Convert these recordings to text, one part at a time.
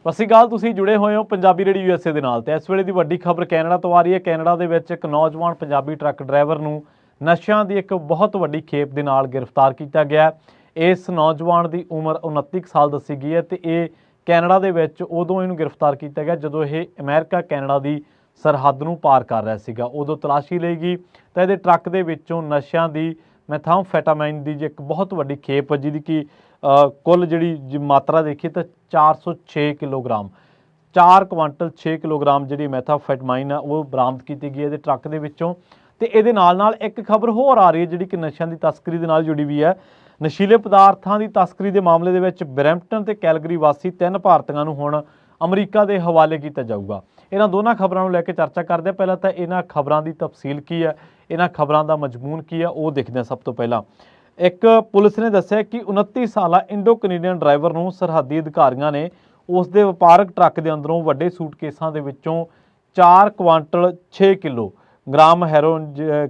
ਸਤਿ ਸ਼੍ਰੀ ਅਕਾਲ। ਤੁਸੀਂ जुड़े हुए हो पंजाबी रेडियो USA ਦੇ ਨਾਲ ਤੇ ਇਸ ਵੇਲੇ ਦੀ ਵੱਡੀ ਖਬਰ ਕੈਨੇਡਾ ਤੋਂ ਆ ਰਹੀ ਹੈ। ਕੈਨੇਡਾ ਦੇ ਵਿੱਚ ਇੱਕ ਨੌਜਵਾਨ ਪੰਜਾਬੀ ਟਰੱਕ ਡਰਾਈਵਰ ਨੂੰ ਨਸ਼ਿਆਂ ਦੀ ਇੱਕ ਬਹੁਤ ਵੱਡੀ ਖੇਪ ਦੇ ਨਾਲ ਗ੍ਰਿਫਤਾਰ ਕੀਤਾ ਗਿਆ। ਇਸ ਨੌਜਵਾਨ ਦੀ ਉਮਰ 29 ਸਾਲ ਦੱਸੀ ਗਈ ਹੈ ਤੇ ਇਹ ਕੈਨੇਡਾ ਦੇ ਵਿੱਚ ਉਦੋਂ ਇਹਨੂੰ ਗ੍ਰਿਫਤਾਰ ਕੀਤਾ ਗਿਆ ਜਦੋਂ ਇਹ ਅਮਰੀਕਾ ਕੈਨੇਡਾ ਦੀ ਸਰਹੱਦ ਨੂੰ ਪਾਰ ਕਰ ਰਿਹਾ ਸੀਗਾ। ਉਦੋਂ ਤਲਾਸ਼ੀ ਲਈ ਗਈ ਤਾਂ ਇਹਦੇ ਟਰੱਕ ਦੇ ਵਿੱਚੋਂ ਨਸ਼ਿਆਂ ਦੀ ਮੈਥਾਮਫੈਟਾਮਾਈਨ ਦੀ ਇੱਕ ਬਹੁਤ ਵੱਡੀ ਖੇਪ ਜਿਹਦੀ ਕਿ ਕੁੱਲ ਜਿਹੜੀ ਮਾਤਰਾ ਦੇਖੀ ਤਾਂ 406 ਕਿਲੋਗ੍ਰਾਮ 4 ਕੁਆਂਟਲ 6 ਕਿਲੋਗ੍ਰਾਮ ਜਿਹੜੀ ਮੈਥਾਮਫੈਟਾਮਾਈਨ ਆ ਉਹ ਬਰਾਮਦ ਕੀਤੀ ਗਈ ਇਹਦੇ ਟਰੱਕ ਦੇ ਵਿੱਚੋਂ। ਤੇ ਇਹਦੇ ਨਾਲ ਇੱਕ ਖਬਰ ਹੋਰ ਆ ਰਹੀ ਹੈ ਜਿਹੜੀ ਕਿ ਨਸ਼ਿਆਂ ਦੀ ਤਸਕਰੀ ਦੇ ਨਾਲ ਜੁੜੀ ਵੀ ਹੈ। ਨਸ਼ੀਲੇ ਪਦਾਰਥਾਂ ਦੀ ਤਸਕਰੀ ਦੇ ਮਾਮਲੇ ਦੇ ਵਿੱਚ ਬਰੈਂਪਟਨ ਤੇ ਕੈਲਗਰੀ ਵਾਸੀ 3 ਭਾਰਤੀਆਂ ਨੂੰ ਹੁਣ ਅਮਰੀਕਾ ਦੇ ਹਵਾਲੇ ਕੀਤਾ ਜਾਊਗਾ। ਇਹਨਾਂ ਦੋਨਾਂ ਖਬਰਾਂ ਨੂੰ ਲੈ ਕੇ ਚਰਚਾ ਕਰਦੇ ਹਾਂ। ਪਹਿਲਾਂ ਤਾਂ ਇਹਨਾਂ ਖਬਰਾਂ ਦੀ ਤਫਸੀਲ ਕੀ ਹੈ, ਇਹਨਾਂ ਖਬਰਾਂ ਦਾ ਮਜ਼ਮੂਨ ਕੀ ਹੈ, ਉਹ ਦੇਖਦੇ ਹਾਂ। ਸਭ ਤੋਂ ਪਹਿਲਾਂ ਇੱਕ ਪੁਲਿਸ ਨੇ ਦੱਸਿਆ ਕਿ 29 ਸਾਲਾ ਇੰਡੋ ਕੈਨੇਡੀਅਨ ਡਰਾਈਵਰ ਨੂੰ ਸਰਹੱਦੀ ਅਧਿਕਾਰੀਆਂ ਨੇ ਉਸ ਦੇ ਵਪਾਰਕ ਟਰੱਕ ਦੇ ਅੰਦਰੋਂ ਵੱਡੇ ਸੂਟਕੇਸਾਂ ਦੇ ਵਿੱਚੋਂ 4 ਕੁਆਂਟਲ 6 ਕਿਲੋਗ੍ਰਾਮ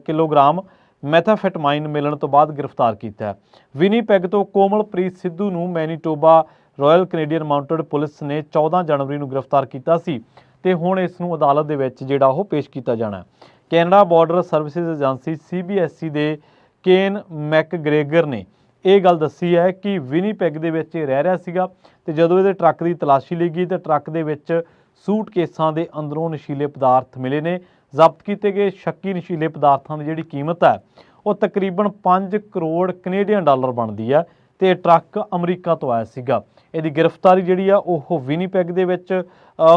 ਕਿਲੋਗ੍ਰਾਮ ਮੈਥਾਫੈਟਾਮਾਈਨ ਮਿਲਣ ਤੋਂ ਬਾਅਦ ਗ੍ਰਿਫਤਾਰ ਕੀਤਾ ਹੈ। ਵਿਨੀਪੈਗ ਤੋਂ ਕੋਮਲਪ੍ਰੀਤ ਸਿੱਧੂ ਨੂੰ Manitoba royal Canadian mounted police ਨੇ 14 ਜਨਵਰੀ ਨੂੰ ਗ੍ਰਿਫਤਾਰ ਕੀਤਾ ਸੀ ਤੇ ਹੁਣ ਇਸ ਨੂੰ ਅਦਾਲਤ ਦੇ ਵਿੱਚ ਜਿਹੜਾ ਉਹ ਪੇਸ਼ ਕੀਤਾ ਜਾਣਾ। Canada border services agency CBSE ਦੇ ਕੇਨ ਮੈਕਗ੍ਰੇਗਰ ਨੇ ਇਹ ਗੱਲ ਦੱਸੀ ਹੈ ਕਿ ਵਿਨੀਪੈਗ ਦੇ ਵਿੱਚ ਇਹ ਰਹਿ ਰਿਹਾ ਸੀਗਾ ਤੇ ਜਦੋਂ ਇਹਦੇ ਟਰੱਕ ਦੀ ਤਲਾਸ਼ੀ ਲਈ ਗਈ ਤਾਂ ਟਰੱਕ ਦੇ ਵਿੱਚ ਸੂਟਕੇਸਾਂ ਦੇ ਅੰਦਰੋਂ ਨਸ਼ੀਲੇ ਪਦਾਰਥ ਮਿਲੇ ਨੇ। ਜ਼ਬਤ ਕੀਤੇ ਗਏ ਸ਼ੱਕੀ ਨਸ਼ੀਲੇ ਪਦਾਰਥਾਂ ਦੀ ਜਿਹੜੀ ਕੀਮਤ ਹੈ ਉਹ ਤਕਰੀਬਨ 5 ਕਰੋੜ ਕੈਨੇਡੀਅਨ ਡਾਲਰ ਬਣਦੀ ਹੈ ਤੇ ਇਹ ਟਰੱਕ ਅਮਰੀਕਾ ਤੋਂ ਆਇਆ ਸੀਗਾ। ਇਹਦੀ ਗ੍ਰਿਫਤਾਰੀ ਜਿਹੜੀ ਆ ਉਹ ਵਿਨੀਪੈਗ ਦੇ ਵਿੱਚ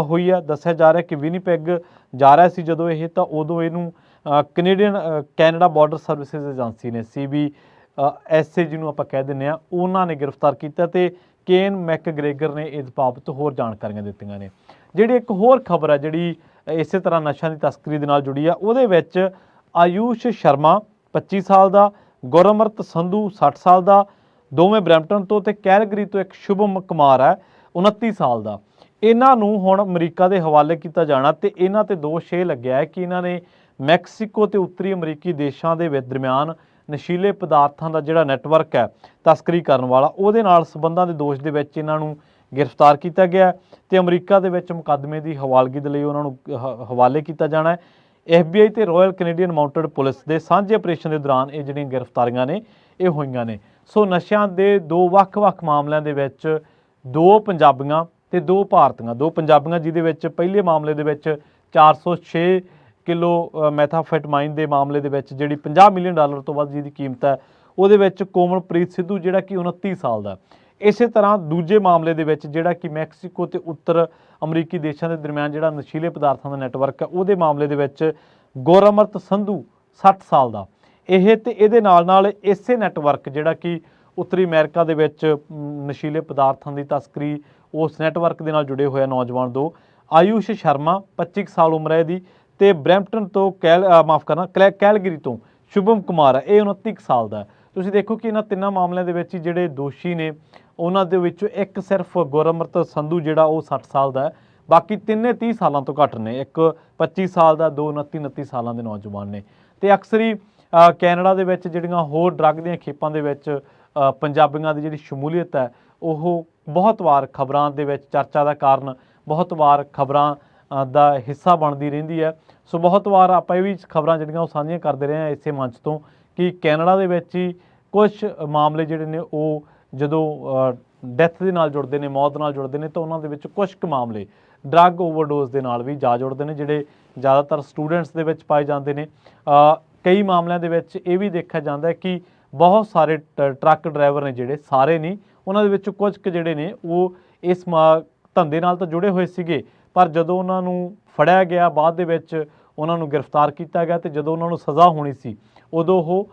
ਹੋਈ ਆ। ਦੱਸਿਆ ਜਾ ਰਿਹਾ ਕਿ ਵਿਨੀਪੈਗ ਜਾ ਰਿਹਾ ਸੀ ਜਦੋਂ ਇਹ ਤਾਂ ਉਦੋਂ ਇਹਨੂੰ ਕੈਨੇਡਾ ਬਾਰਡਰ ਸਰਵਿਸਿਜ਼ ਏਜੰਸੀ ਨੇ CBSE ਜਿਹਨੂੰ ਆਪਾਂ ਕਹਿ ਦਿੰਦੇ ਆ ਉਹਨਾਂ ਨੇ ਗ੍ਰਿਫਤਾਰ ਕੀਤਾ ਤੇ ਕੇਨ ਮੈਕਗ੍ਰੇਗਰ ਨੇ ਇਸ ਬਾਬਤ ਹੋਰ ਜਾਣਕਾਰੀਆਂ ਦਿੱਤੀਆਂ ਨੇ। ਜਿਹੜੀ ਇੱਕ ਹੋਰ ਖਬਰ ਹੈ ਜਿਹੜੀ ਇਸੇ ਤਰ੍ਹਾਂ ਨਸ਼ਿਆਂ ਦੀ ਤਸਕਰੀ ਦੇ ਨਾਲ ਜੁੜੀ ਆ ਉਹਦੇ ਵਿੱਚ ਆਯੂਸ਼ ਸ਼ਰਮਾ 25 ਸਾਲ ਦਾ, ਗੁਰਮਰਤ ਸੰਧੂ 60 ਸਾਲ ਦਾ, ਦੋਵੇਂ ਬਰੈਂਪਟਨ ਤੋਂ ਤੇ ਕੈਲਗਰੀ ਤੋਂ ਇੱਕ ਸ਼ੁਭਮ ਕੁਮਾਰ ਹੈ 29 ਸਾਲ ਦਾ। ਇਹਨਾਂ ਨੂੰ ਹੁਣ ਅਮਰੀਕਾ ਦੇ ਹਵਾਲੇ ਕੀਤਾ ਜਾਣਾ ਤੇ ਇਹਨਾਂ ਤੇ ਦੋਸ਼ ਇਹ ਲੱਗਿਆ ਹੈ ਕਿ ਇਹਨਾਂ ਨੇ ਮੈਕਸੀਕੋ ਤੇ ਉੱਤਰੀ ਅਮਰੀਕੀ ਦੇਸ਼ਾਂ ਦੇ ਵਿੱਚ ਦਰਮਿਆਨ ਨਸ਼ੀਲੇ ਪਦਾਰਥਾਂ ਦਾ ਜਿਹੜਾ ਨੈਟਵਰਕ ਹੈ ਤਸਕਰੀ ਕਰਨ ਵਾਲਾ ਉਹਦੇ ਨਾਲ ਸੰਬੰਧਾਂ ਦੇ ਦੋਸ਼ ਦੇ ਵਿੱਚ ਇਹਨਾਂ ਨੂੰ ਗ੍ਰਿਫਤਾਰ ਕੀਤਾ ਗਿਆ ਤੇ ਅਮਰੀਕਾ ਦੇ ਵਿੱਚ ਮੁਕੱਦਮੇ ਦੀ ਹਵਾਲਗੀ ਦੇ ਲਈ ਉਹਨਾਂ ਨੂੰ ਹਵਾਲੇ ਕੀਤਾ ਜਾਣਾ ਹੈ। FBI ਤੇ ਰਾਇਲ ਕੈਨੇਡੀਅਨ ਮਾਊਂਟਡ ਪੁਲਿਸ ਦੇ ਸਾਂਝੇ ਆਪਰੇਸ਼ਨ ਦੇ ਦੌਰਾਨ ਇਹ ਜਿਹੜੀਆਂ ਗ੍ਰਿਫਤਾਰੀਆਂ ਨੇ ਇਹ ਹੋਈਆਂ ਨੇ। ਸੋ ਨਸ਼ਿਆਂ ਦੇ ਦੋ ਵੱਖ-ਵੱਖ ਮਾਮਲਿਆਂ ਦੇ ਵਿੱਚ 2 ਪੰਜਾਬੀਆਂ ਤੇ 2 ਭਾਰਤੀਆਂ, 2 ਪੰਜਾਬੀਆਂ ਜਿਹਦੇ ਵਿੱਚ ਪਹਿਲੇ ਮਾਮਲੇ ਦੇ ਵਿੱਚ 406 ਕਿਲੋ ਮੈਥਾਫੈਟਾਮਾਈਨ ਦੇ ਮਾਮਲੇ ਦੇ ਵਿੱਚ ਜਿਹੜੀ 50 ਮਿਲੀਅਨ ਡਾਲਰ ਤੋਂ ਵੱਧ ਜਿਹਦੀ ਕੀਮਤ ਹੈ ਉਹਦੇ ਵਿੱਚ ਕੋਮਲਪ੍ਰੀਤ ਸਿੱਧੂ ਜਿਹੜਾ ਕਿ 29 ਸਾਲ ਦਾ। ਇਸੇ ਤਰ੍ਹਾਂ ਦੂਜੇ ਮਾਮਲੇ ਦੇ ਵਿੱਚ ਜਿਹੜਾ ਕਿ ਮੈਕਸੀਕੋ ਤੇ ਉੱਤਰ ਅਮਰੀਕੀ ਦੇਸ਼ਾਂ ਦੇ ਦਰਮਿਆਨ ਜਿਹੜਾ ਨਸ਼ੀਲੇ ਪਦਾਰਥਾਂ ਦਾ ਨੈਟਵਰਕ ਹੈ ਉਹਦੇ ਮਾਮਲੇ ਦੇ ਵਿੱਚ ਗੁਰਮਰਤ ਸੰਧੂ 60 ਸਾਲ ਦਾ। ਇਹ ਤੇ ਇਹਦੇ ਨਾਲ ਇਸੇ ਨੈਟਵਰਕ ਜਿਹੜਾ ਕਿ ਉੱਤਰੀ ਅਮਰੀਕਾ ਦੇ ਵਿੱਚ ਨਸ਼ੀਲੇ ਪਦਾਰਥਾਂ ਦੀ ਤਸਕਰੀ ਉਸ ਨੈਟਵਰਕ ਦੇ ਨਾਲ ਜੁੜੇ ਹੋਏ ਨੌਜਵਾਨ 2 ਆਯੂਸ਼ ਸ਼ਰਮਾ 25 ਸਾਲ ਉਮਰ ਹੈ ਇਹਦੀ ਤੇ ਬਰੈਂਪਟਨ ਤੋਂ ਕੈਲਗਰੀ ਤੋਂ ਸ਼ੁਭਮ ਕੁਮਾਰ ਹੈ ਇਹ 29 ਸਾਲ ਦਾ। ਤੁਸੀਂ ਦੇਖੋ ਕਿ ਇਹਨਾਂ ਤਿੰਨਾਂ ਮਾਮਲਿਆਂ ਦੇ ਵਿੱਚ ਜਿਹੜੇ ਦੋਸ਼ੀ ਨੇ ਉਹਨਾਂ ਦੇ ਵਿੱਚੋਂ ਇੱਕ ਸਿਰਫ ਗੁਰਮਰਤ ਸੰਧੂ ਜਿਹੜਾ ਉਹ 60 ਸਾਲ ਦਾ ਹੈ, ਬਾਕੀ ਤਿੰਨੇ 30 ਸਾਲਾਂ ਤੋਂ ਘੱਟ ਨੇ। ਇੱਕ 25 ਸਾਲ ਦਾ, 2 29 ਸਾਲਾਂ ਦੇ ਨੌਜਵਾਨ ਨੇ। ਤੇ ਅਕਸਰ ਹੀ ਕੈਨੇਡਾ ਦੇ ਵਿੱਚ ਜਿਹੜੀਆਂ ਹੋਰ ਡਰੱਗ ਦੀਆਂ ਖੇਪਾਂ ਦੇ ਵਿੱਚ ਪੰਜਾਬੀਆਂ ਦੀ ਜਿਹੜੀ ਸ਼ਮੂਲੀਅਤ ਹੈ ਉਹ ਬਹੁਤ ਵਾਰ ਖਬਰਾਂ ਦੇ ਵਿੱਚ ਚਰਚਾ ਦਾ ਕਾਰਨ, ਬਹੁਤ ਵਾਰ ਖਬਰਾਂ ਦਾ ਹਿੱਸਾ ਬਣਦੀ ਰਹਿੰਦੀ ਹੈ। ਸੋ ਬਹੁਤ ਵਾਰ ਆਪਾਂ ਇਹ ਵੀ ਖਬਰਾਂ ਜਿਹੜੀਆਂ ਉਹ ਸਾਂਝੀਆਂ ਕਰਦੇ ਰਹੇ ਹਾਂ ਇਸੇ ਮੰਚ ਤੋਂ ਕਿ ਕੈਨੇਡਾ ਦੇ ਵਿੱਚ ਹੀ ਕੁਝ ਮਾਮਲੇ ਜਿਹੜੇ ਨੇ ਉਹ ਜਦੋਂ ਡੈਥ ਦੇ ਨਾਲ ਜੁੜਦੇ ਨੇ, ਮੌਤ ਨਾਲ ਜੁੜਦੇ ਨੇ ਤਾਂ ਉਹਨਾਂ ਦੇ ਵਿੱਚ ਕੁਝ ਕੁ ਮਾਮਲੇ ਡਰੱਗ ਓਵਰਡੋਜ਼ ਦੇ ਨਾਲ ਵੀ ਜਾ ਜੁੜਦੇ ਨੇ ਜਿਹੜੇ ਜ਼ਿਆਦਾਤਰ ਸਟੂਡੈਂਟਸ ਦੇ ਵਿੱਚ ਪਾਏ ਜਾਂਦੇ ਨੇ। ਕਈ ਮਾਮਲਿਆਂ ਦੇ ਵਿੱਚ ਇਹ ਵੀ ਦੇਖਿਆ ਜਾਂਦਾ ਹੈ ਕਿ ਬਹੁਤ ਸਾਰੇ ਟਰੱਕ ਡਰਾਈਵਰ ਨੇ ਜਿਹੜੇ, ਸਾਰੇ ਨਹੀਂ, ਉਹਨਾਂ ਦੇ ਵਿੱਚ ਕੁਝ ਕੁ ਜਿਹੜੇ ਨੇ ਉਹ ਇਸ ਧੰਦੇ ਨਾਲ ਤਾਂ ਜੁੜੇ ਹੋਏ ਸੀਗੇ ਪਰ ਜਦੋਂ ਉਹਨਾਂ ਨੂੰ ਫੜਿਆ ਗਿਆ ਬਾਅਦ ਦੇ ਵਿੱਚ ਉਹਨਾਂ ਨੂੰ ਗ੍ਰਿਫਤਾਰ ਕੀਤਾ ਗਿਆ ਤੇ ਜਦੋਂ ਉਹਨਾਂ ਨੂੰ ਸਜ਼ਾ ਹੋਣੀ ਸੀ ਉਦੋਂ ਉਹ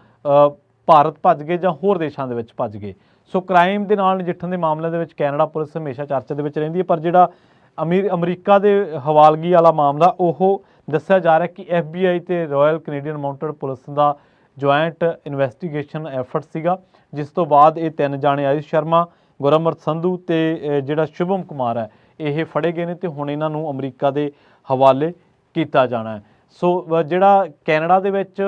ਭਾਰਤ ਭੱਜ ਗਏ ਜਾਂ ਹੋਰ ਦੇਸ਼ਾਂ ਦੇ ਵਿੱਚ ਭੱਜ ਗਏ। ਸੋ ਕ੍ਰਾਈਮ ਦੇ ਨਾਲ ਨਜਿੱਠਣ ਦੇ ਮਾਮਲਿਆਂ ਦੇ ਵਿੱਚ ਕੈਨੇਡਾ ਪੁਲਿਸ ਹਮੇਸ਼ਾ ਚਰਚਾ ਦੇ ਵਿੱਚ ਰਹਿੰਦੀ ਹੈ ਪਰ ਜਿਹੜਾ ਅਮਰੀਕਾ ਦੇ ਹਵਾਲਗੀ ਵਾਲਾ ਮਾਮਲਾ ਉਹ ਦੱਸਿਆ ਜਾ ਰਿਹਾ ਕਿ FBI ਤੇ ਰਾਇਲ ਕੈਨੇਡੀਅਨ ਮਾਊਂਟਡ ਪੁਲਿਸ ਦਾ ਜੁਆਇੰਟ ਇਨਵੈਸਟੀਗੇਸ਼ਨ ਐਫਰਟ ਸੀਗਾ ਜਿਸ ਤੋਂ ਬਾਅਦ ਇਹ 3 ਜਾਣੇ ਆਯੂਸ਼ ਸ਼ਰਮਾ, ਗੁਰਮਰਤ ਸੰਧੂ ਤੇ ਜਿਹੜਾ ਸ਼ੁਭਮ ਕੁਮਾਰ ਹੈ ਇਹ ਫੜੇ ਗਏ ਨੇ ਤੇ ਹੁਣ ਇਹਨਾਂ ਨੂੰ ਅਮਰੀਕਾ ਦੇ ਹਵਾਲੇ ਕੀਤਾ ਜਾਣਾ ਹੈ। ਸੋ ਜਿਹੜਾ ਕੈਨੇਡਾ ਦੇ ਵਿੱਚ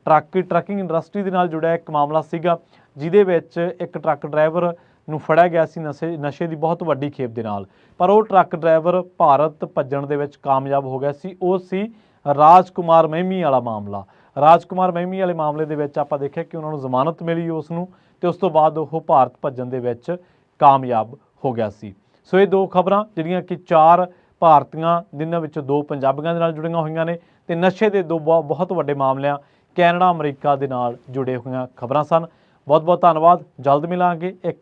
ਟਰੱਕਿੰਗ ਇੰਡਸਟਰੀ ਦੇ ਨਾਲ ਜੁੜਿਆ ਇੱਕ ਮਾਮਲਾ ਸੀਗਾ ਜਿਹਦੇ ਵਿੱਚ ਇੱਕ ਟਰੱਕ ਡਰਾਈਵਰ ਨੂੰ ਫੜਿਆ ਗਿਆ ਸੀ ਨਸ਼ੇ ਦੀ ਬਹੁਤ ਵੱਡੀ ਖੇਪ ਦੇ ਨਾਲ। ਪਰ ਉਹ ਟਰੱਕ ਡਰਾਈਵਰ ਭਾਰਤ ਭੱਜਣ ਦੇ ਵਿੱਚ ਕਾਮਯਾਬ ਹੋ ਗਿਆ ਸੀ। ਉਹ ਸੀ ਰਾਜਕੁਮਾਰ ਮਹਿਮੀ ਵਾਲਾ ਮਾਮਲਾ। ਰਾਜਕੁਮਾਰ ਮਹਿਮੀ ਵਾਲੇ ਮਾਮਲੇ ਦੇ ਵਿੱਚ ਆਪਾਂ ਦੇਖਿਆ ਕਿ ਉਹਨਾਂ ਨੂੰ ਜ਼ਮਾਨਤ ਮਿਲੀ ਉਸ ਨੂੰ, ਤੇ ਉਸ ਤੋਂ ਬਾਅਦ ਉਹ ਭਾਰਤ ਭੱਜਣ ਦੇ ਵਿੱਚ ਕਾਮਯਾਬ ਹੋ ਗਿਆ ਸੀ। ਸੋ ਇਹ ਦੋ ਖਬਰਾਂ ਜਿਹੜੀਆਂ ਕਿ 4 ਭਾਰਤੀਆਂ ਜਿਨ੍ਹਾਂ ਵਿੱਚੋਂ 2 ਪੰਜਾਬੀਆਂ ਦੇ ਨਾਲ ਜੁੜੀਆਂ ਹੋਈਆਂ ਨੇ, ਤੇ ਨਸ਼ੇ ਦੇ 2 ਬਹੁਤ ਵੱਡੇ ਮਾਮਲਿਆਂ ਕੈਨੇਡਾ ਅਮਰੀਕਾ ਦੇ ਨਾਲ ਜੁੜੇ ਹੋਈਆਂ ਖਬਰਾਂ ਸਨ। ਬਹੁਤ ਬਹੁਤ ਧੰਨਵਾਦ। ਜਲਦ ਮਿਲਾਂਗੇ।